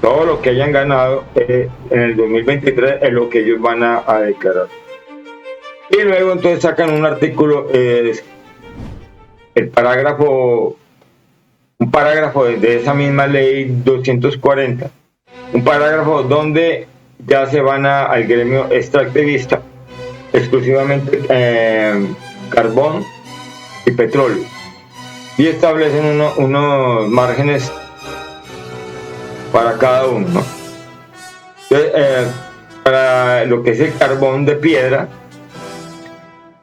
todo lo que hayan ganado en el 2023 es lo que ellos van a declarar. Y luego entonces sacan un artículo, un parágrafo de esa misma ley 240, un parágrafo donde ya se van al gremio extractivista, exclusivamente carbón y petróleo, y establecen unos márgenes para cada uno, ¿no? Entonces, para lo que es el carbón de piedra,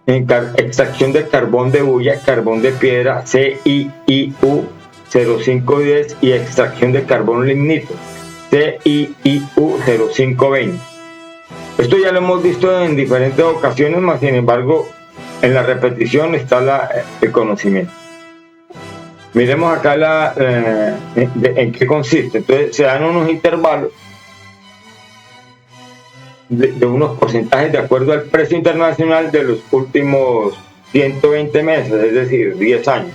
extracción de carbón de hulla, carbón de piedra CIIU 0510 y extracción de carbón lignito CIIU 0520. Esto ya lo hemos visto en diferentes ocasiones, más sin embargo en la repetición está el conocimiento. Miremos acá en qué consiste. Entonces se dan unos intervalos de unos porcentajes de acuerdo al precio internacional de los últimos 120 meses, es decir, 10 años.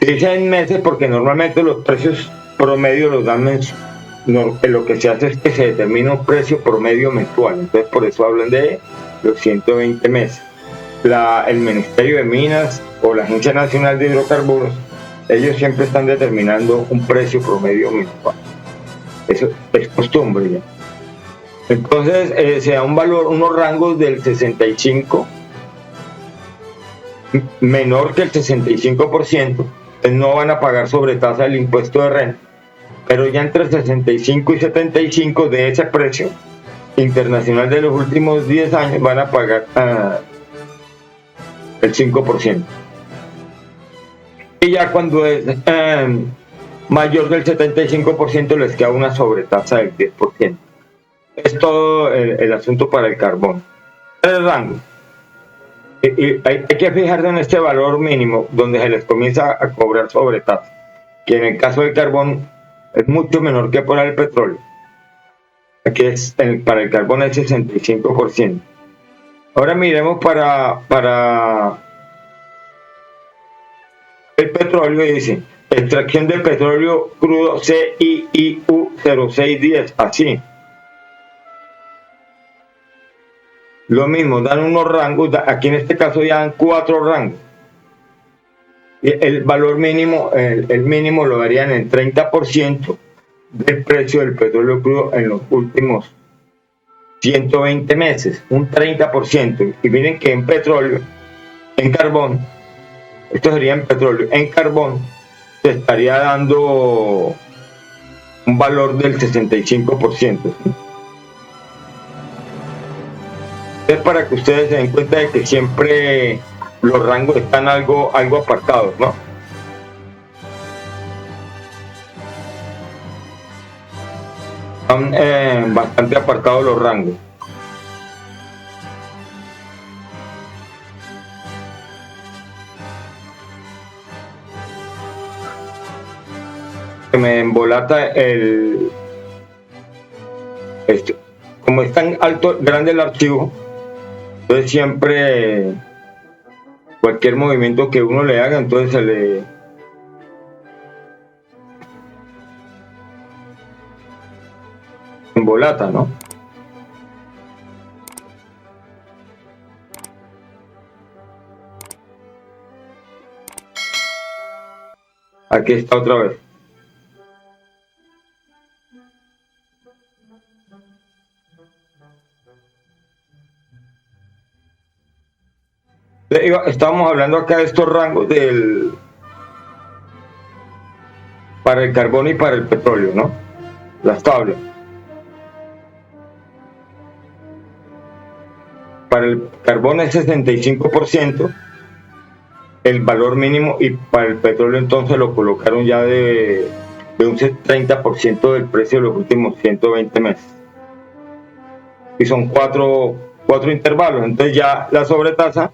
Dicen meses porque normalmente los precios promedio los dan mensuales. Lo que se hace es que se determina un precio promedio mensual, entonces por eso hablan de los 120 meses. El Ministerio de Minas o la Agencia Nacional de Hidrocarburos, ellos siempre están determinando un precio promedio mensual. Eso es costumbre ya. Entonces se da un valor, unos rangos del 65, menor que el 65%, no van a pagar sobretasa del impuesto de renta, pero ya entre 65 y 75 de ese precio internacional de los últimos 10 años van a pagar el 5%. Y ya cuando es mayor del 75% les queda una sobretasa del 10%. Es todo el asunto para el carbón. El rango. Y hay que fijarse en este valor mínimo donde se les comienza a cobrar sobretasa, que en el caso del carbón es mucho menor que para el petróleo. Aquí para el carbón es 65%. Ahora miremos para el petróleo, y dice extracción de petróleo crudo CIIU 0610, así. Lo mismo, dan unos rangos, aquí en este caso ya dan 4 rangos. El valor mínimo, el mínimo lo darían en 30% del precio del petróleo crudo en los últimos 120 meses, un 30%. Y miren que en petróleo, en carbón, esto sería en petróleo, en carbón se estaría dando un valor del 65%. ¿Sí? Es para que ustedes se den cuenta de que siempre los rangos están algo apartados, ¿no? Están bastante apartados los rangos. Que me embolata como es tan alto, grande el archivo, entonces siempre cualquier movimiento que uno le haga, entonces se le embolata, ¿no? Aquí está otra vez. Estábamos hablando acá de estos rangos para el carbón y para el petróleo, ¿no? Las tablas. Para el carbón es 65%, el valor mínimo, y para el petróleo entonces lo colocaron ya de un 30% del precio de los últimos 120 meses. Y son cuatro intervalos, entonces ya la sobretasa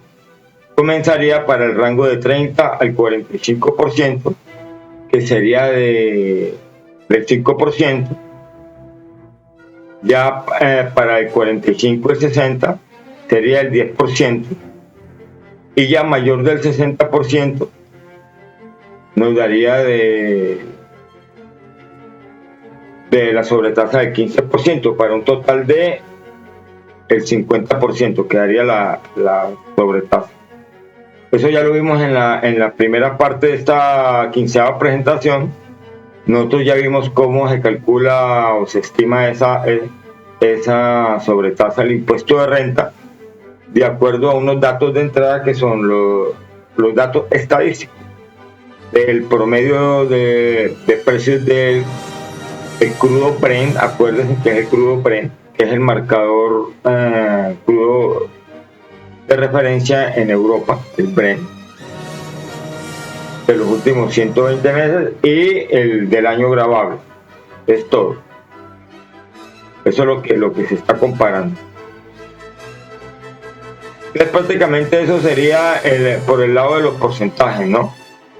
comenzaría para el rango de 30 al 45%, que sería del 5%, ya para el 45 y 60 sería el 10%, y ya mayor del 60% nos daría de la sobretasa del 15% para un total de el 50% quedaría la sobretasa. Eso ya lo vimos en la primera parte de esta 15ª presentación. Nosotros ya vimos cómo se calcula o se estima esa sobretasa del impuesto de renta de acuerdo a unos datos de entrada que son los datos estadísticos del promedio de precios del crudo Brent. Acuérdense que es el crudo Brent, que es el marcador crudo de referencia en Europa, el Brent, de los últimos 120 meses, y el del año grabable. Es todo. Eso es lo que se está comparando. Entonces, prácticamente eso sería por el lado de los porcentajes, ¿no?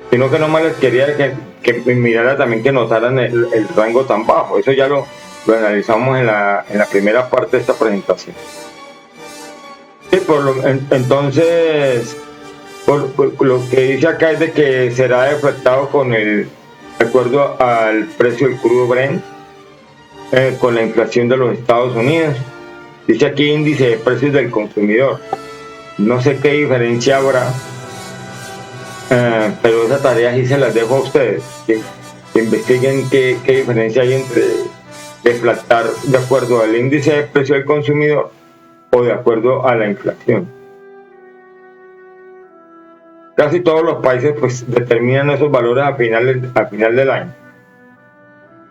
Sino que nomás les quería que mirara también, que notaran el rango tan bajo. Eso ya lo analizamos en la primera parte de esta presentación. Sí, entonces, por lo que dice acá es de que será deflactado de acuerdo al precio del crudo Brent, con la inflación de los Estados Unidos. Dice aquí índice de precios del consumidor. No sé qué diferencia habrá, pero esa tarea sí se las dejo a ustedes, que investiguen qué diferencia hay entre deflactar de acuerdo al índice de precio del consumidor o de acuerdo a la inflación. Casi todos los países pues determinan esos valores a final del año.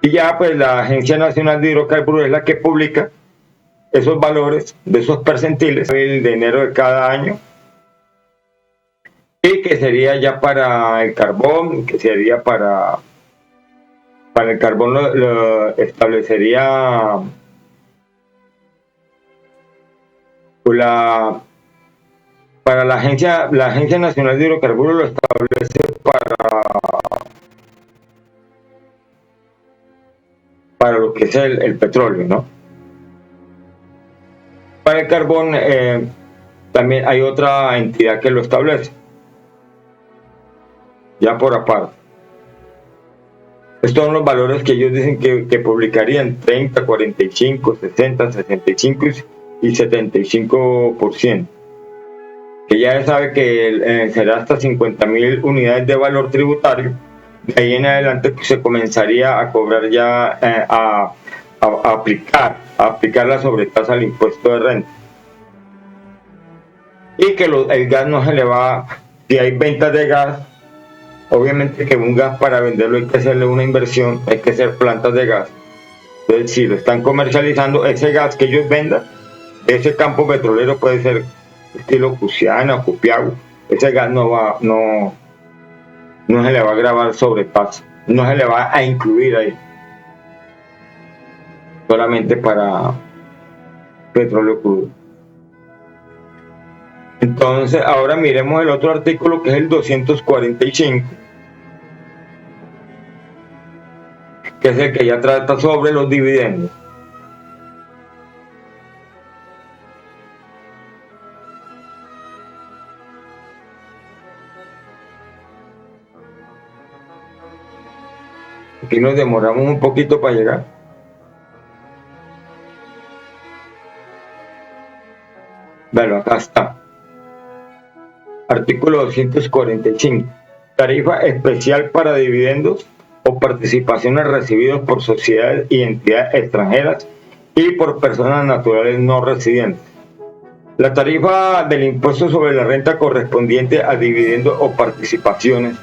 Y ya pues la Agencia Nacional de Hidrocarburos es la que publica esos valores de esos percentiles el de enero de cada año, y que sería ya para el carbón, que sería para el carbón lo establecería para la Agencia Nacional de Hidrocarburos, lo establece para lo que es el petróleo, ¿no? Para el carbón también hay otra entidad que lo establece, ya por aparte. Estos son los valores que ellos dicen que publicarían: 30, 45, 60, 65 y 75%. Que ya se sabe que será hasta 50.000 unidades de valor tributario. De ahí en adelante pues, se comenzaría a cobrar ya, a aplicar la sobretasa al impuesto de renta. Y que el gas no se le va, si hay ventas de gas, obviamente que un gas para venderlo hay que hacerle una inversión, hay que hacer plantas de gas. Entonces, si lo están comercializando, ese gas que ellos vendan, ese campo petrolero puede ser estilo Cusiana, Cupiagua, ese gas no se le va a grabar sobretasa, no se le va a incluir ahí, solamente para petróleo crudo. Entonces, ahora miremos el otro artículo, que es el 245, que es el que ya trata sobre los dividendos. Aquí nos demoramos un poquito para llegar. Bueno, acá está. Artículo 245. Tarifa especial para dividendos o participaciones recibidos por sociedades y entidades extranjeras y por personas naturales no residentes. La tarifa del impuesto sobre la renta correspondiente a dividendos o participaciones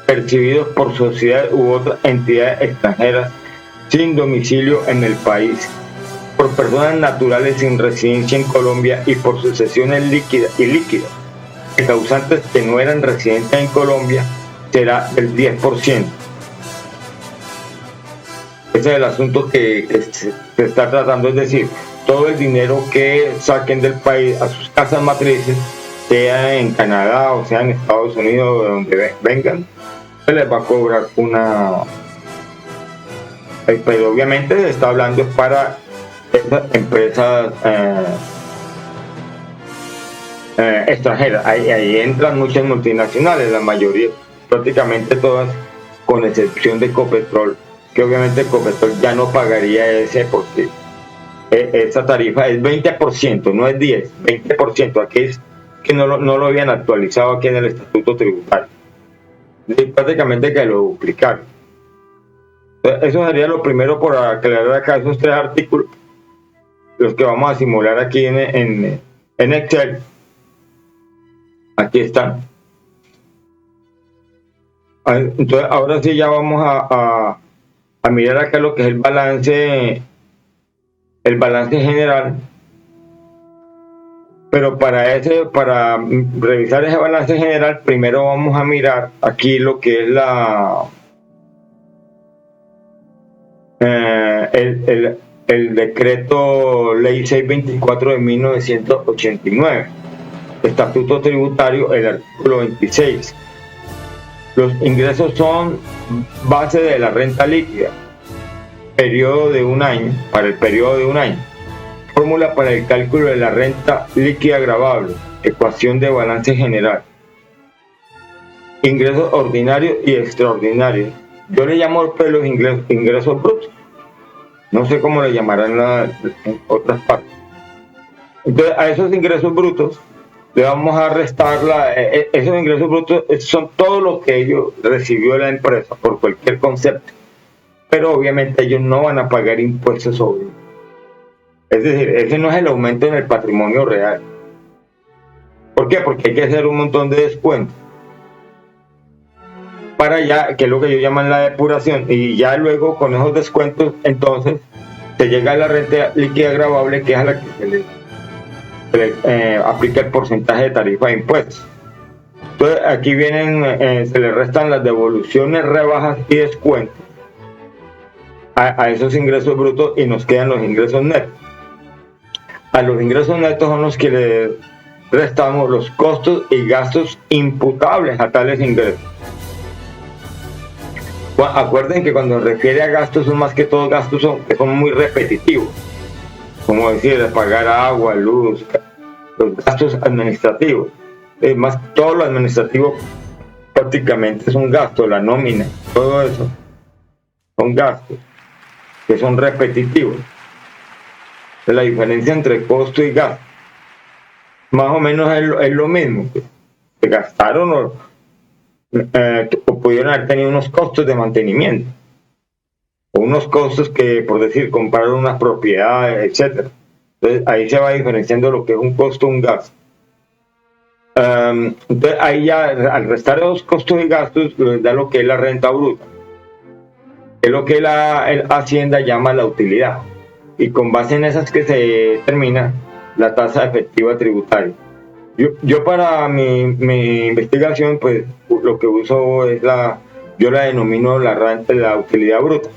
percibidos por sociedades u otras entidades extranjeras sin domicilio en el país, por personas naturales sin residencia en Colombia y por sucesiones líquidas de causantes que no eran residentes en Colombia, será del 10%. Ese es el asunto que se está tratando, es decir, todo el dinero que saquen del país a sus casas matrices, sea en Canadá o sea en Estados Unidos, de donde vengan, se les va a cobrar pero obviamente se está hablando para esas empresas extranjeras. Ahí entran muchas multinacionales, la mayoría, prácticamente todas, con excepción de Ecopetrol, que obviamente Ecopetrol ya no pagaría ese porque esa tarifa es 20%, no es 10, 20%. Aquí es que no lo habían actualizado aquí en el estatuto tributario. Y prácticamente que lo duplicaron. Eso sería lo primero por aclarar acá esos 3 artículos, los que vamos a simular aquí en Excel. Aquí están. Entonces ahora sí ya vamos a mirar acá lo que es el balance general. Pero para revisar ese balance general, primero vamos a mirar aquí lo que es el decreto ley 624 de 1989, estatuto tributario, el artículo 26. Los ingresos son base de la renta líquida, periodo de un año, para el periodo de un año. Fórmula para el cálculo de la renta líquida gravable, ecuación de balance general. Ingresos ordinarios y extraordinarios. Yo le llamo pues los ingresos brutos. No sé cómo le llamarán en otras partes. Entonces, a esos ingresos brutos le vamos a restar esos ingresos brutos son todo lo que ellos recibió la empresa por cualquier concepto. Pero obviamente ellos no van a pagar impuestos sobre ello. Es decir, ese no es el aumento en el patrimonio real. ¿Por qué? Porque hay que hacer un montón de descuentos para ya, que es lo que ellos llaman la depuración, y ya luego con esos descuentos entonces se llega a la renta líquida gravable, que es a la que se le aplica el porcentaje de tarifa de impuestos. Entonces aquí se le restan las devoluciones, rebajas y descuentos a esos ingresos brutos y nos quedan los ingresos netos. A los ingresos netos son los que le restamos los costos y gastos imputables a tales ingresos. Acuerden que cuando se refiere a gastos son más que todo gastos que son muy repetitivos, como decir, pagar agua, luz, los gastos administrativos. Más todo lo administrativo prácticamente es un gasto, la nómina, todo eso son gastos que son repetitivos. La diferencia entre costo y gasto más o menos es lo mismo. Se gastaron o pudieron haber tenido unos costos de mantenimiento o unos costos que, por decir, comprar unas propiedades, etcétera. Entonces ahí se va diferenciando lo que es un costo, un gasto. Entonces ahí ya al restar los costos y gastos les da lo que es la renta bruta, que es lo que la Hacienda llama la utilidad, y con base en esas que se determina la tasa efectiva tributaria. Yo para mi investigación, pues lo que uso es yo la denomino la utilidad bruta,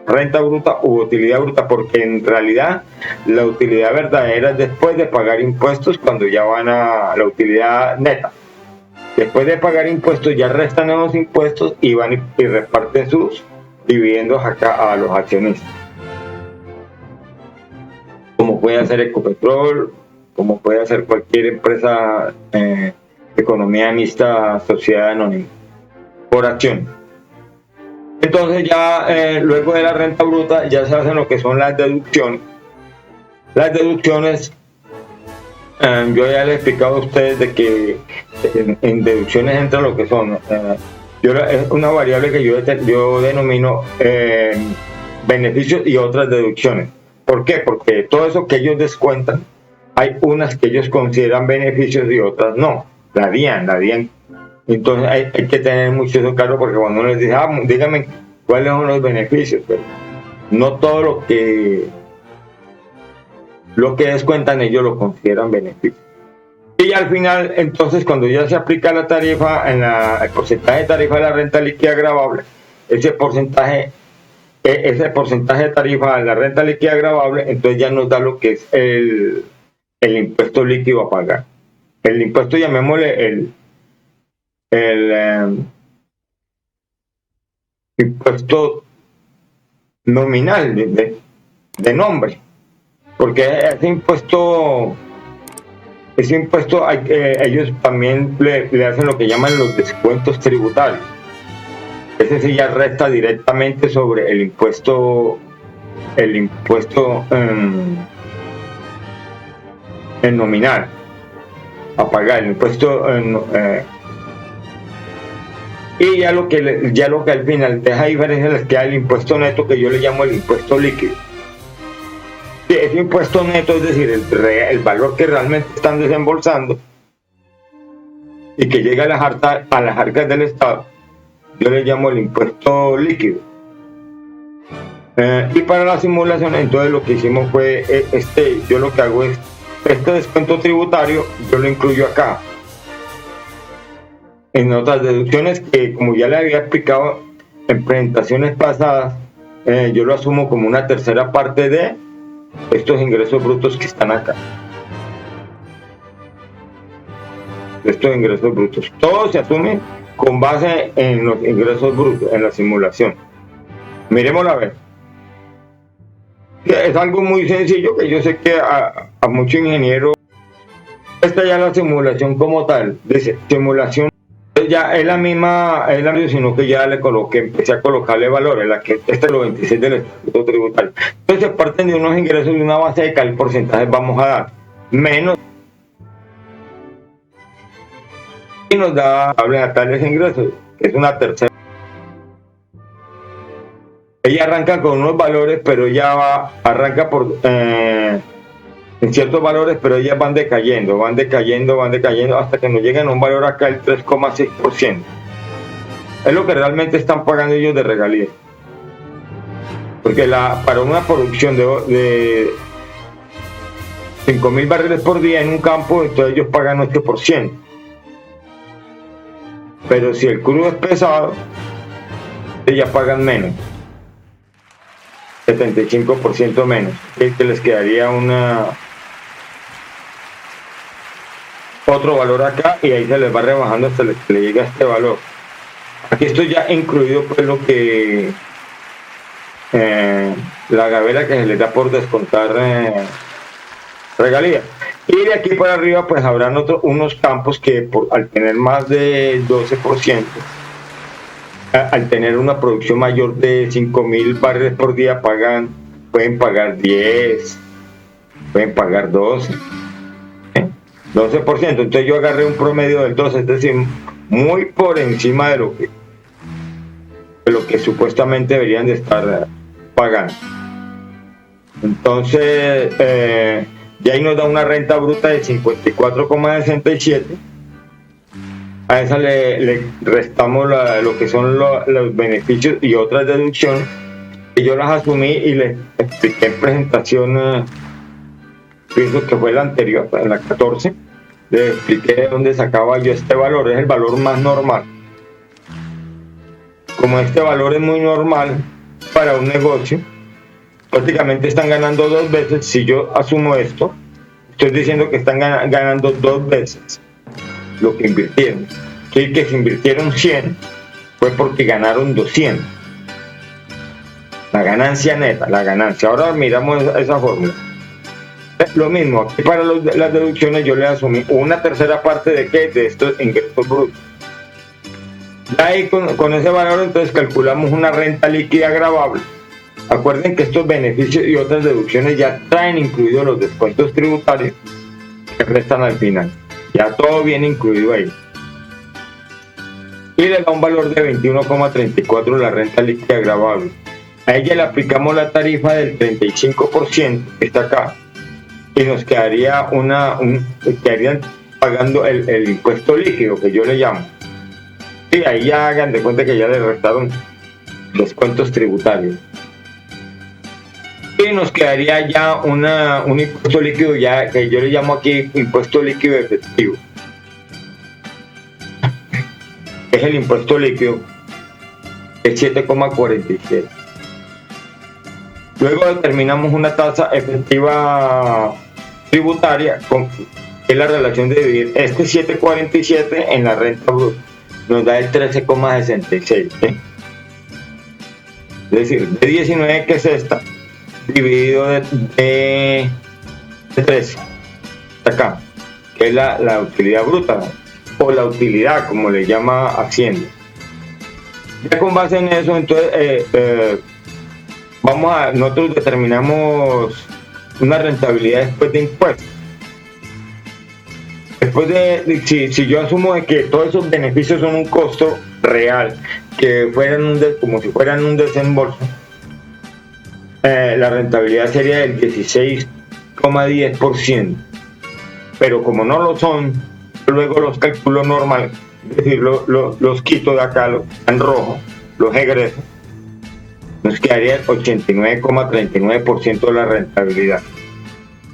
renta bruta u utilidad bruta, porque en realidad la utilidad verdadera es después de pagar impuestos, cuando ya van a la utilidad neta. Después de pagar impuestos ya restan esos impuestos y van y reparten sus dividendos acá a los accionistas, como puede hacer Ecopetrol, como puede hacer cualquier empresa de economía mixta, sociedad anónima, por acción. Entonces ya luego de la renta bruta ya se hacen lo que son las deducciones. Las deducciones, yo ya les he explicado a ustedes de que en deducciones entra lo que son, es una variable que yo denomino beneficios y otras deducciones. ¿Por qué? Porque todo eso que ellos descuentan, hay unas que ellos consideran beneficios y otras no, la DIAN. Entonces hay que tener mucho eso claro, porque cuando uno les dice, dígame cuáles son los beneficios, pero no todo lo que descuentan ellos lo consideran beneficios. Y al final, entonces, cuando ya se aplica la tarifa, el porcentaje de tarifa de la renta líquida gravable, ese porcentaje de tarifa de la renta líquida gravable, entonces ya nos da lo que es el impuesto líquido a pagar. El impuesto, llamémosle el impuesto nominal de nombre, porque ese impuesto ellos también le hacen lo que llaman los descuentos tributarios. Ese sí ya resta directamente sobre el impuesto en nominal a pagar, el impuesto y ya lo que al final deja diferencia les queda el impuesto neto, que yo le llamo el impuesto líquido. Ese impuesto neto, es decir, el valor que realmente están desembolsando y que llega a las arcas del Estado, yo le llamo el impuesto líquido. Y para la simulación, entonces lo que hicimos fue, yo lo que hago es, este descuento tributario, yo lo incluyo acá. En otras deducciones que, como ya le había explicado en presentaciones pasadas, yo lo asumo como una tercera parte de estos ingresos brutos que están acá. Estos ingresos brutos. Todo se asume con base en los ingresos brutos, en la simulación. Miremoslo a ver. Es algo muy sencillo que yo sé que a muchos ingenieros, esta ya es la simulación como tal. Dice, simulación ya es la misma, sino que ya empecé a colocarle valores, este es lo 26 del estatuto tributario. Entonces parten de unos ingresos de una base de qué porcentaje vamos a dar, menos, y nos da a tales ingresos, que es una tercera. Ella arranca con unos valores, pero ella arranca en ciertos valores, pero ellas van decayendo hasta que nos llegan a un valor acá el 3,6%. Es lo que realmente están pagando ellos de regalías. Porque para una producción de 5.000 barriles por día en un campo, entonces ellos pagan 8%. Pero si el crudo es pesado, ellas pagan menos. 75% menos. Que les quedaría otro valor acá, y ahí se les va rebajando hasta que le llega a este valor. Aquí estoy ya incluido pues lo que la gabela que se les da por descontar regalías. Y de aquí para arriba pues habrán unos campos que al tener más de 12%, al tener una producción mayor de 5.000 barriles por día, pueden pagar 10, pueden pagar 12%. Entonces yo agarré un promedio del 12%, es decir, muy por encima de lo que supuestamente deberían de estar pagando. Entonces, ya ahí nos da una renta bruta de 54,67. A esa le restamos lo que son los beneficios y otras deducciones que yo las asumí y les expliqué en presentación, pienso que fue la anterior, en la 14, les expliqué de dónde sacaba yo este valor. Es el valor más normal. Como este valor es muy normal para un negocio, prácticamente están ganando 2 veces. Si yo asumo esto, estoy diciendo que están ganando 2 veces lo que invirtieron. Sí, que si invirtieron 100 fue porque ganaron 200. La ganancia neta, la ganancia. Ahora miramos esa fórmula. Lo mismo, aquí para las deducciones yo le asumí una tercera parte de estos ingresos brutos. Ya ahí con ese valor entonces calculamos una renta líquida gravable. Acuerden que estos beneficios y otras deducciones ya traen incluidos los descuentos tributarios que restan al final. Ya todo viene incluido ahí. Y le da un valor de 21,34 la renta líquida gravable. A ella le aplicamos la tarifa del 35% que está acá, y nos quedaría quedarían pagando el impuesto líquido, que yo le llamo. Y ahí ya hagan de cuenta que ya le restaron descuentos tributarios. Y nos quedaría ya un impuesto líquido, ya que yo le llamo aquí impuesto líquido efectivo. Es el impuesto líquido, el 7,47. Luego determinamos una tasa efectiva tributaria, que es la relación de dividir este 7,47 en la renta bruta. Nos da el 13,66. Es decir, de 19, que es esta, dividido de 13. Acá, que es la utilidad bruta, o la utilidad, como le llama Hacienda. Ya con base en eso, entonces nosotros determinamos una rentabilidad después de impuestos. Después si yo asumo de que todos esos beneficios son un costo real, que fueran como si fueran un desembolso, la rentabilidad sería del 16,10%. Pero como no lo son, luego los calculo normal, es decir, los quito de acá en rojo, los egresos, nos quedaría el 89,39% de la rentabilidad.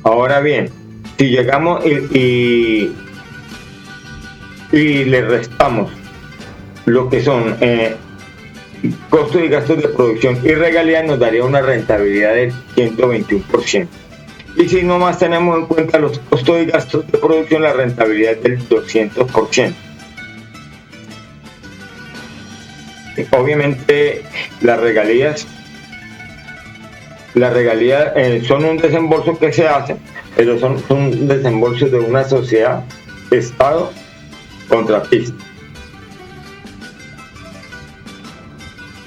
Ahora bien, si llegamos y le restamos lo que son costos y gastos de producción y regalías, nos daría una rentabilidad del 121%. Y si nomás tenemos en cuenta los costos y gastos de producción, la rentabilidad es del 200%. Obviamente las regalías son un desembolso que se hace, pero son un desembolso de una sociedad, Estado, contratista.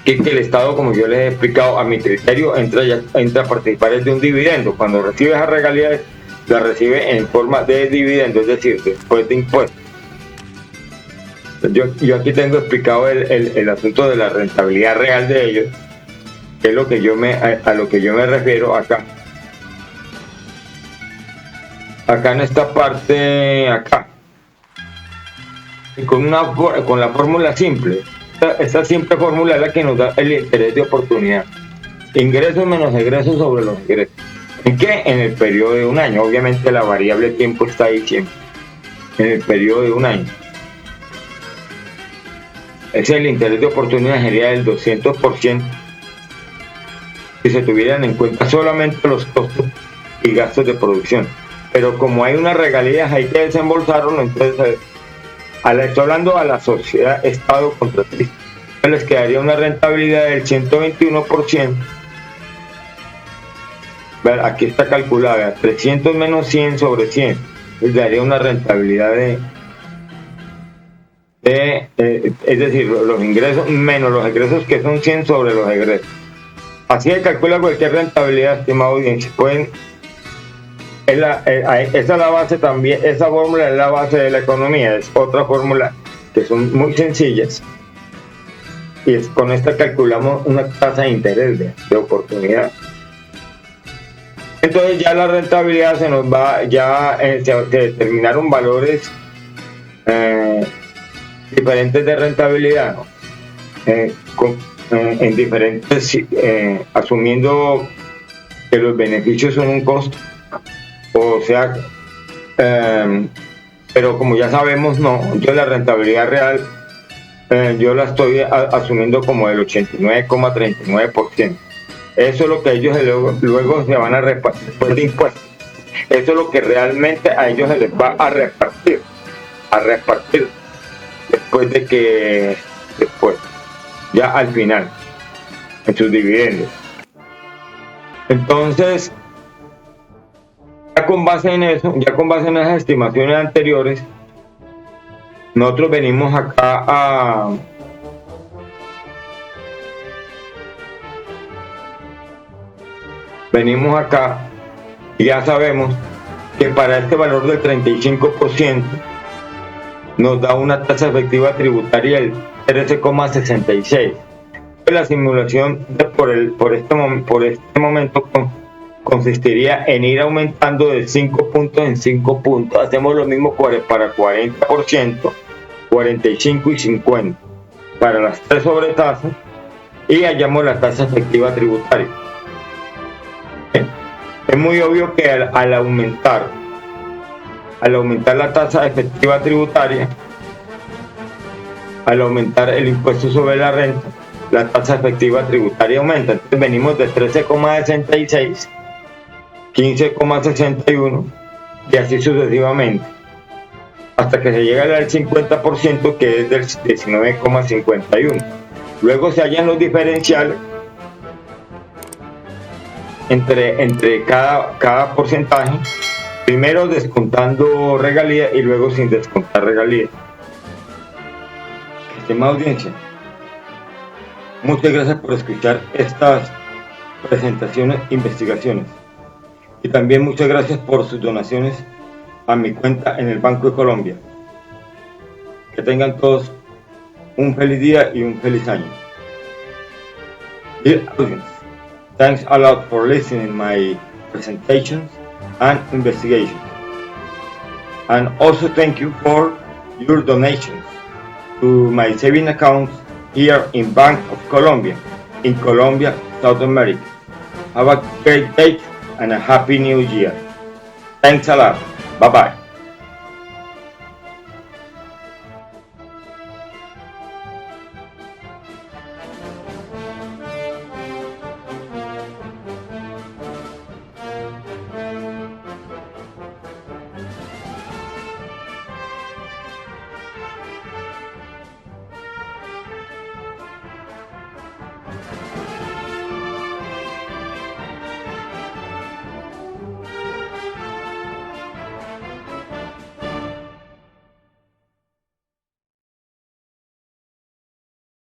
Que el Estado, como yo les he explicado, a mi criterio, entra a participar de un dividendo. Cuando recibe esa regalía, la recibe en forma de dividendo, es decir, después de impuestos. Yo aquí tengo explicado el asunto de la rentabilidad real de ellos, que es lo que a lo que yo me refiero acá. Acá en esta parte, acá. Y con la fórmula simple. Esta simple fórmula es la que nos da el interés de oportunidad. Ingresos menos egresos sobre los ingresos. ¿En qué? En el periodo de un año. Obviamente la variable tiempo está ahí siempre. En el periodo de un año. Ese es el interés de oportunidad, sería del 200% si se tuvieran en cuenta solamente los costos y gastos de producción. Pero como hay unas regalías, hay que desembolsarlo, entonces estoy hablando a la sociedad Estado contratista, les quedaría una rentabilidad del 121%. Aquí está calculada, 300 menos 100 sobre 100, les daría una rentabilidad es decir, los ingresos menos los egresos, que son 100 sobre los egresos. Así se calcula cualquier rentabilidad, estimado audiencia. Esa es la base también, esa fórmula es la base de la economía, es otra fórmula que son muy sencillas, y con esta calculamos una tasa de interés de oportunidad. Entonces ya la rentabilidad se nos va, se determinaron valores diferentes de rentabilidad, ¿no? En diferentes, asumiendo que los beneficios son un costo, o sea, pero como ya sabemos, no, yo la rentabilidad real yo la estoy asumiendo como el 89,39%. Eso es lo que ellos luego se van a repartir después de impuestos. Eso es lo que realmente a ellos se les va a repartir después, ya al final, en sus dividendos. Entonces, ya con base en esas estimaciones anteriores, nosotros venimos acá y ya sabemos que para este valor del 35% nos da una tasa efectiva tributaria del 13,66. La simulación por este momento consistiría en ir aumentando de 5 puntos en 5 puntos. Hacemos lo mismo para 40%, 45 y 50 para las tres sobretasas, y hallamos la tasa efectiva tributaria. Es muy obvio que al aumentar la tasa efectiva tributaria, al aumentar el impuesto sobre la renta, la tasa efectiva tributaria aumenta. Entonces venimos de 13,66, 15,61 y así sucesivamente, hasta que se llega al 50%, que es del 19,51. Luego se hallan los diferenciales entre cada porcentaje, primero descontando regalías y luego sin descontar regalías. Estimada audiencia, Muchas gracias por escuchar estas presentaciones e investigaciones. Y también muchas gracias por sus donaciones a mi cuenta en el Banco de Colombia. Que tengan todos un feliz día y un feliz año. Dear audience, thanks a lot for listening my presentations and investigations. And also thank you for your donations to my saving accounts here in Bank of Colombia, in Colombia, South America. Have a great day and a happy new year. Thanks a lot. Bye-bye.